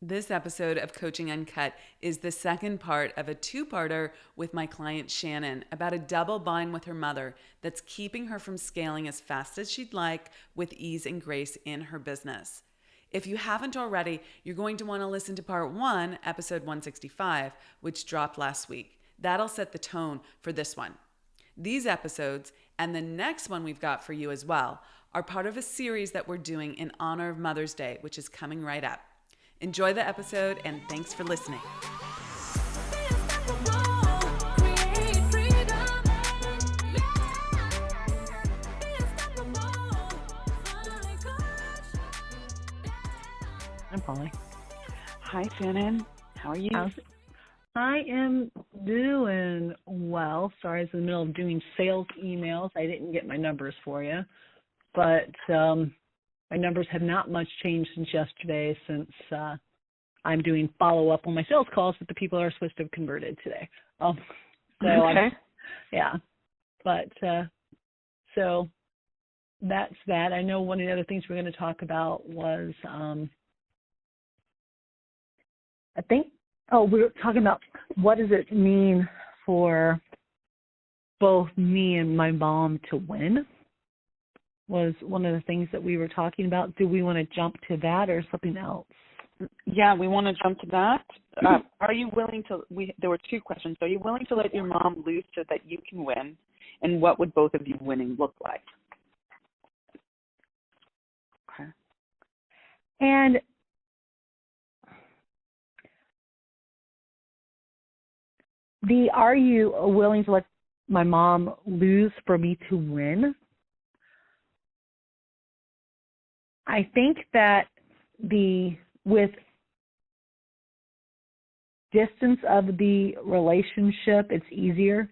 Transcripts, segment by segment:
This episode of Coaching Uncut is the second part of a two-parter with my client Shannon about a double bind with her mother that's keeping her from scaling as fast as she'd like with ease and grace in her business. If you haven't already, you're going to want to listen to part 1, episode 165, which dropped last week. That'll set the tone for this one. These episodes, and the next one we've got for you as well, are part of a series that we're doing in honor of Mother's Day, which is coming right up. Enjoy the episode, and thanks for listening. I'm Polly. Hi, Shannon. How are you? I am doing well. Sorry, I was in the middle of doing sales emails. I didn't get my numbers for you, but my numbers have not much changed since yesterday, since I'm doing follow-up on my sales calls that the people are supposed to have converted today. Okay. But so that's that. I know one of the other things we're going to talk about was, we were talking about what does it mean for both me and my mom to win, was one of the things that we were talking about. Do we want to jump to that or something else? Yeah, we want to jump to that. Are you willing to, there were two questions. Are you willing to let your mom lose so that you can win? And what would both of you winning look like? Okay. And are you willing to let my mom lose for me to win? I think that with distance of the relationship, it's easier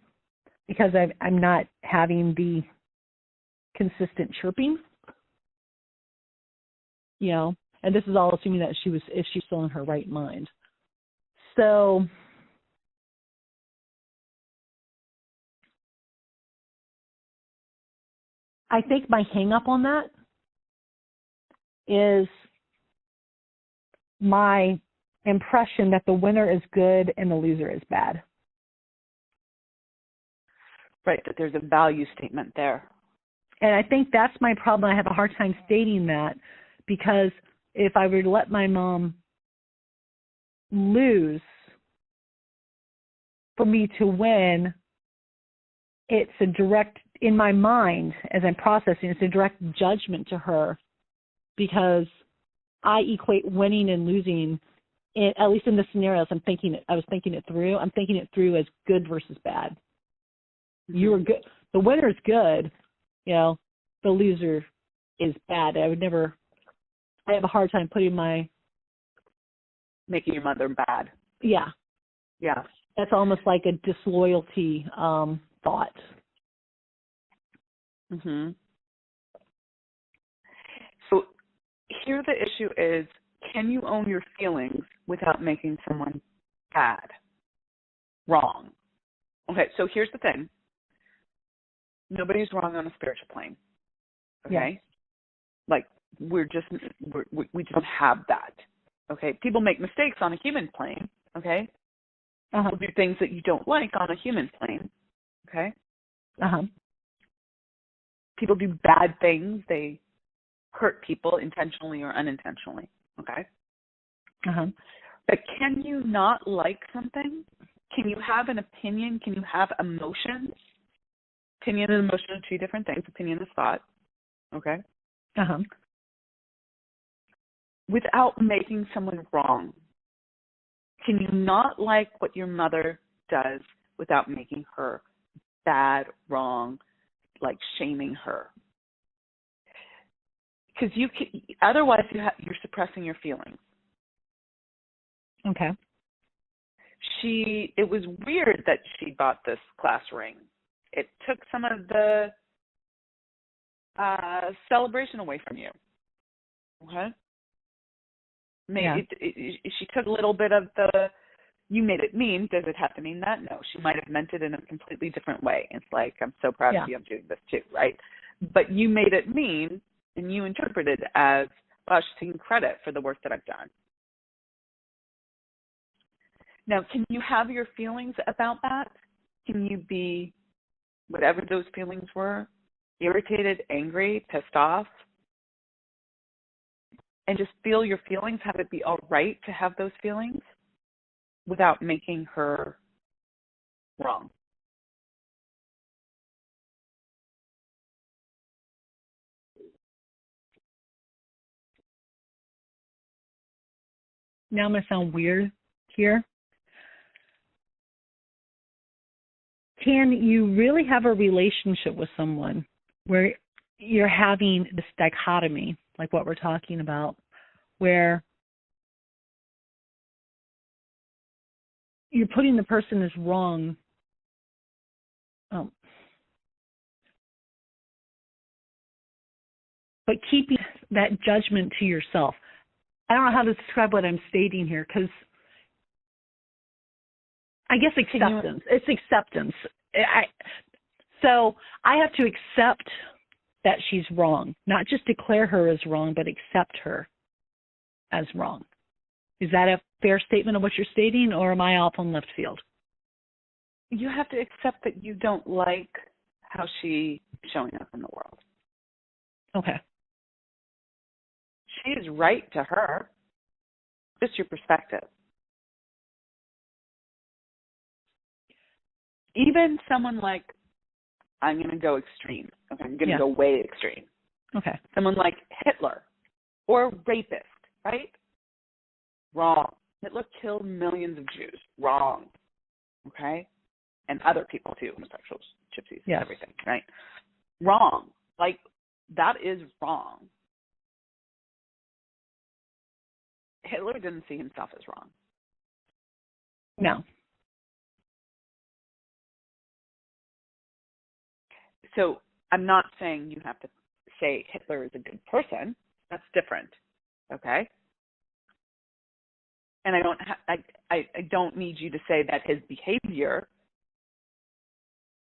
because I'm not having the consistent chirping, and this is all assuming that if she's still in her right mind. So I think my hang up on that is my impression that the winner is good and the loser is bad. Right, that there's a value statement there. And I think that's my problem. I have a hard time stating that because if I were to let my mom lose for me to win, it's a direct, in my mind, as I'm processing, it's a direct judgment to her because I equate winning and losing, at least in the scenarios I was thinking it through. I'm thinking it through as good versus bad. Mm-hmm. You were good. The winner is good. The loser is bad. I have a hard time making your mother bad. Yeah. Yeah. That's almost like a disloyalty thought. Mm-hmm. So here the issue is, can you own your feelings without making someone bad, wrong? Okay, so here's the thing. Nobody's wrong on a spiritual plane, okay? Yes. Like, we don't have that, okay? People make mistakes on a human plane, okay? Uh-huh. People do things that you don't like on a human plane, okay? Uh-huh. People do bad things. They hurt people intentionally or unintentionally, okay? Uh-huh. But can you not like something? Can you have an opinion? Can you have emotions? Opinion and emotion are two different things. Opinion is thought, okay? Uh-huh. Without making someone wrong. Can you not like what your mother does without making her bad, wrong, like shaming her? Because otherwise you're suppressing your feelings. Okay. It was weird that she bought this class ring. It took some of the celebration away from you. Okay? She took a little bit of you made it mean. Does it have to mean that? No. She might have meant it in a completely different way. It's like, I'm so proud of you, I'm doing this too, right? But you made it mean, and you interpreted as, wow, she's taking credit for the work that I've done. Now, can you have your feelings about that? Can you be, whatever those feelings were, irritated, angry, pissed off, and just feel your feelings, have it be all right to have those feelings without making her wrong? Now I'm going to sound weird here. Can you really have a relationship with someone where you're having this dichotomy, like what we're talking about, where you're putting the person as wrong, but keeping that judgment to yourself? I don't know how to describe what I'm stating here, because I guess acceptance. It's acceptance. So I have to accept that she's wrong, not just declare her as wrong, but accept her as wrong. Is that a fair statement of what you're stating, or am I off on left field? You have to accept that you don't like how she's showing up in the world. Okay. She is right to her. Just your perspective. Even someone like, I'm going to go extreme. Okay, I'm going to go way extreme. Okay. Someone like Hitler or rapist, right? Wrong. Hitler killed millions of Jews. Wrong. Okay? And other people too, homosexuals, gypsies, everything, right? Wrong. Like, that is wrong. Hitler didn't see himself as wrong. No. So I'm not saying you have to say Hitler is a good person. That's different, okay? And I don't need you to say that his behavior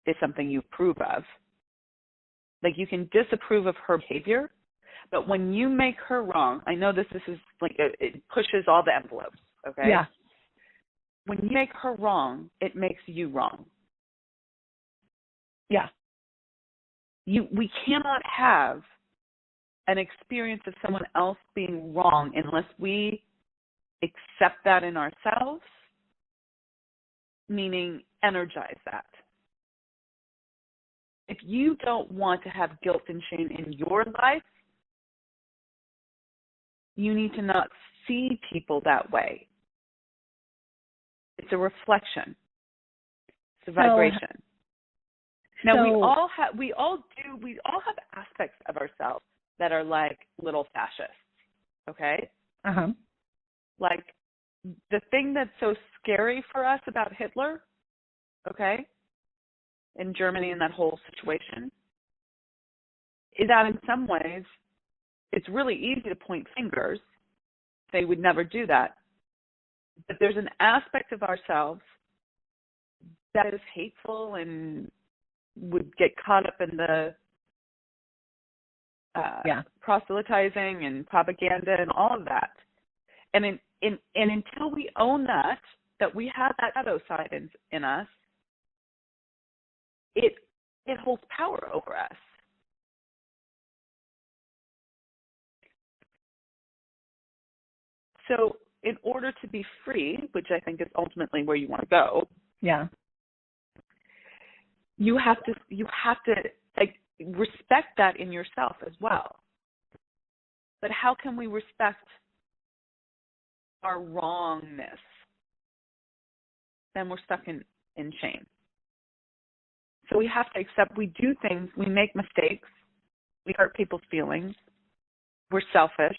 is something you approve of. Like, you can disapprove of her behavior, but when you make her wrong, I know this is like it pushes all the envelopes, okay? Yeah. When you make her wrong, it makes you wrong. Yeah. We cannot have an experience of someone else being wrong unless we accept that in ourselves, meaning energize that. If you don't want to have guilt and shame in your life, you need to not see people that way. It's a reflection. It's a vibration. Now, we all have aspects of ourselves that are like little fascists, okay? Uh-huh. Like, the thing that's so scary for us about Hitler, okay, in Germany and that whole situation, is that in some ways it's really easy to point fingers. They would never do that. But there's an aspect of ourselves that is hateful and would get caught up in the proselytizing and propaganda and all of that. And until we own that we have that shadow side in us, it holds power over us. So in order to be free, which I think is ultimately where you want to go, you have to like respect that in yourself as well. But how can we respect our wrongness? Then we're stuck in shame. So we have to accept we do things, we make mistakes, we hurt people's feelings, we're selfish,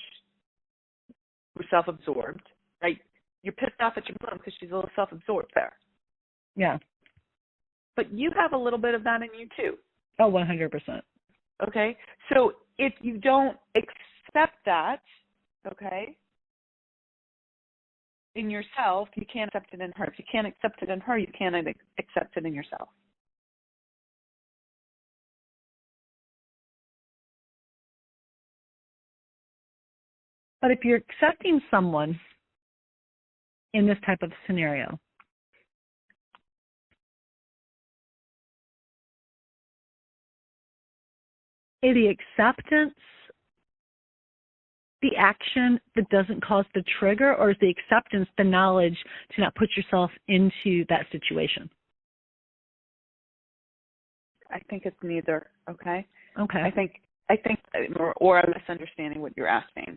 we're self-absorbed, right? You're pissed off at your mom because she's a little self-absorbed there. Yeah. But you have a little bit of that in you too. Oh, 100%. Okay? So if you don't accept that, okay, in yourself, you can't accept it in her. If you can't accept it in her, you can't accept it in yourself. But if you're accepting someone in this type of scenario, Is the acceptance the action that doesn't cause the trigger, or is the acceptance the knowledge to not put yourself into that situation? I think it's neither. Okay. Okay. I think, or I'm misunderstanding what you're asking.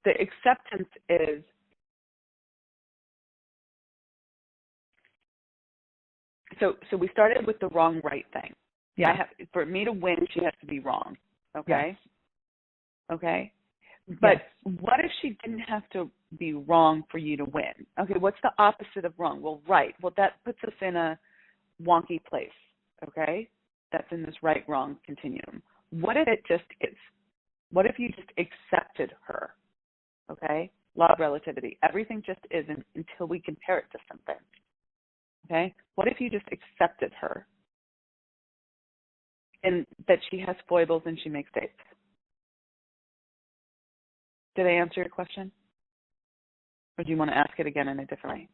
The acceptance is, so we started with the wrong right thing. Yeah. For me to win, she has to be wrong. Okay. Yes. Okay. But Yes. what if she didn't have to be wrong for you to win? Okay, what's the opposite of wrong? Well, right. Well, that puts us in a wonky place, okay? That's in this right-wrong continuum. What if it just is? What if you just accepted her, okay? Law of relativity. Everything just is until we compare it to something, okay? What if you just accepted her and that she has foibles and she makes mistakes? Did I answer your question? Or do you want to ask it again in a different way?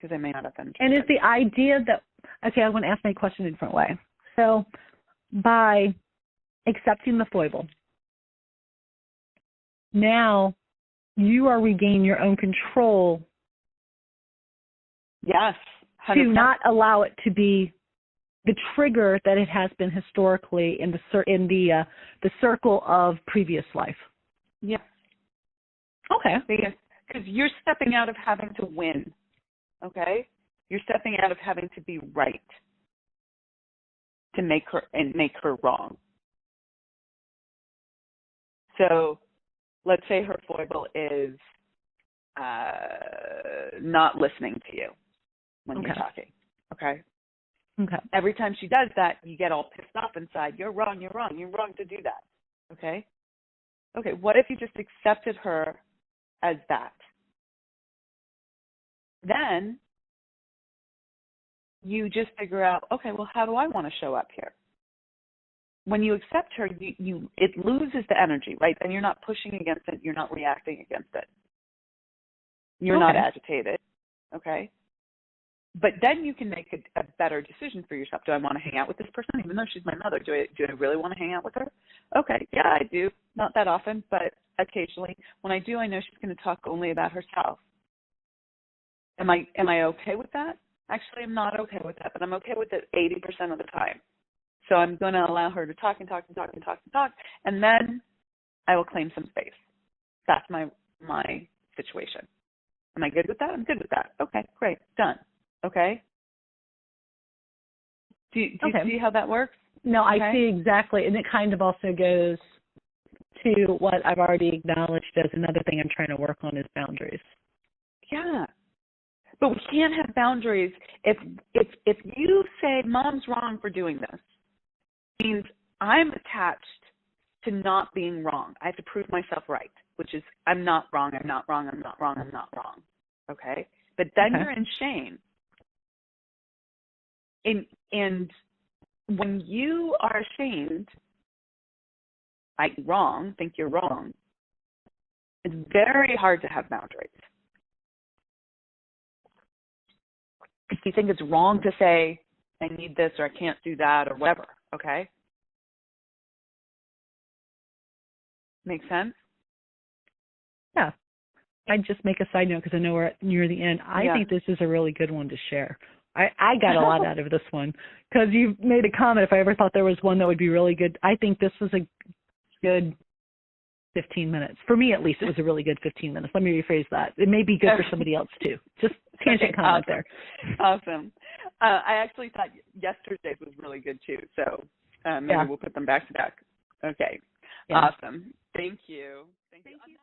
Because I may not have understood. And is the idea that, okay, I want to ask my question in a different way. So by accepting the foible, now you are regaining your own control. Yes. 100%. To not allow it to be the trigger that it has been historically in the circle of previous life. Yeah. Okay. Because you're stepping out of having to win. Okay? You're stepping out of having to be right to make her wrong. So let's say her foible is not listening to you when you're talking. Okay? Okay. Every time she does that, you get all pissed off inside. You're wrong to do that. Okay? Okay, what if you just accepted her as that? Then you just figure out, okay, well, how do I want to show up here? When you accept her, it loses the energy, right? And you're not pushing against it. You're not reacting against it. You're not agitated, okay? But then you can make a better decision for yourself. Do I want to hang out with this person, even though she's my mother? Do I really want to hang out with her? Okay, yeah, I do. Not that often, but occasionally. When I do, I know she's going to talk only about herself. Am I okay with that? Actually, I'm not okay with that, but I'm okay with it 80% of the time. So I'm going to allow her to talk, and then I will claim some space. That's my situation. Am I good with that? I'm good with that. Okay, great, done. Okay? Do you see how that works? No, I see exactly. And it kind of also goes to what I've already acknowledged as another thing I'm trying to work on is boundaries. Yeah. But we can't have boundaries if you say Mom's wrong for doing this. It means I'm attached to not being wrong. I have to prove myself right, which is I'm not wrong. Okay? But then you're in shame. And when you are ashamed, think you're wrong, it's very hard to have boundaries. If you think it's wrong to say, I need this or I can't do that or whatever, okay? Make sense? Yeah. I'd just make a side note because I know we're near the end. I think this is a really good one to share. I got a lot out of this one because you made a comment. If I ever thought there was one that would be really good, I think this was a good 15 minutes. For me, at least, it was a really good 15 minutes. Let me rephrase that. It may be good for somebody else, too. Just tangent comment there. Awesome. I actually thought yesterday's was really good, too. So maybe we'll put them back to back. Okay. Yeah. Awesome. Thank you. Thank you.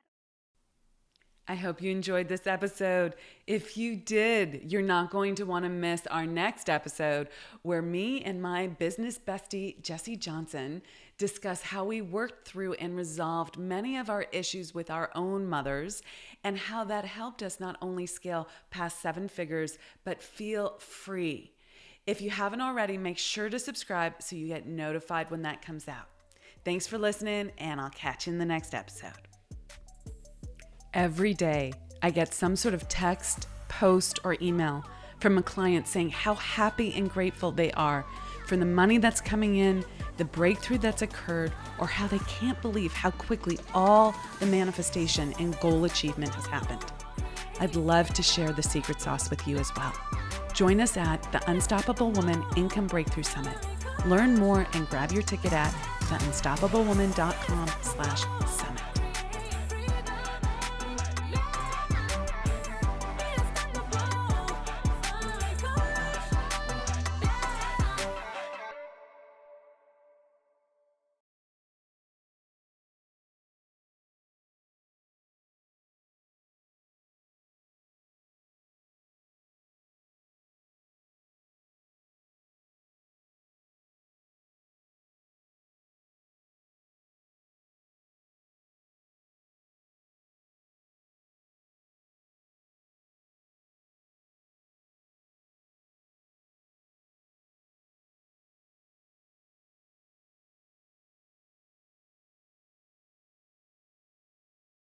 I hope you enjoyed this episode. If you did, you're not going to want to miss our next episode where me and my business bestie, Jessie Johnson, discuss how we worked through and resolved many of our issues with our own mothers and how that helped us not only scale past 7 figures, but feel free. If you haven't already, make sure to subscribe so you get notified when that comes out. Thanks for listening, and I'll catch you in the next episode. Every day, I get some sort of text, post, or email from a client saying how happy and grateful they are for the money that's coming in, the breakthrough that's occurred, or how they can't believe how quickly all the manifestation and goal achievement has happened. I'd love to share the secret sauce with you as well. Join us at the Unstoppable Woman Income Breakthrough Summit. Learn more and grab your ticket at theunstoppablewoman.com/summit.